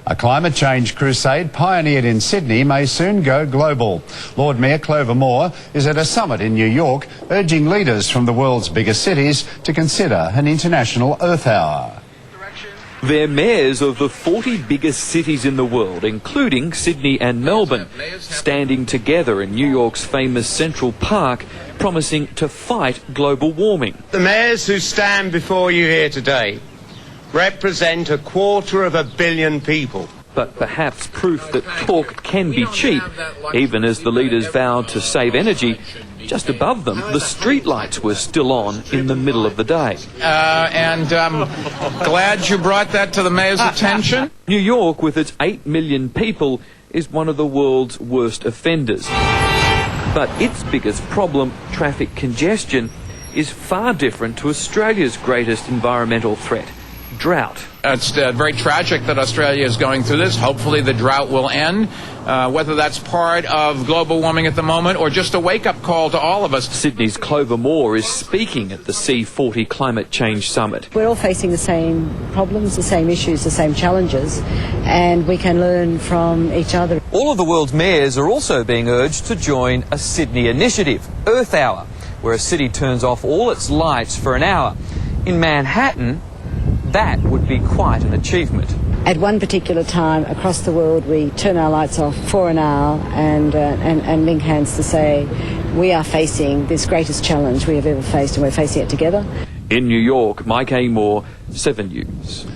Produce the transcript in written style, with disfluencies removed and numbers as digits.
A climate change crusade pioneered in Sydney may soon go global. Lord Mayor Clover Moore is at a summit in New York, urging leaders from the world's biggest cities to consider an international Earth Hour. They're mayors of the 40 biggest cities in the world, including Sydney and Melbourne, standing together in New York's famous Central Park, promising to fight global warming. The mayors who stand before you here today represent 250 million people. But perhaps proof that talk can be cheap, even as the leaders vowed to save energy. Just above them, the streetlights were still on in the middle of the day. Glad you brought that to the mayor's attention. New York, with its 8 million people, is one of the world's worst offenders. But its biggest problem, traffic congestion, is far different to Australia's greatest environmental threat: drought. It's very tragic that Australia is going through this. Hopefully the drought will end, whether that's part of global warming at the moment or just a wake-up call to all of us. Sydney's Clover Moore is speaking at the C40 Climate Change Summit. We're all facing the same problems, the same issues, the same challenges, and we can learn from each other. All of the world's mayors are also being urged to join a Sydney initiative, Earth Hour, where a city turns off all its lights for an hour. In Manhattan, that would be quite an achievement. At one particular time across the world, we turn our lights off for an hour and link hands to say we are facing this greatest challenge we have ever faced, and we're facing it together. In New York, Mike Amor, 7 News.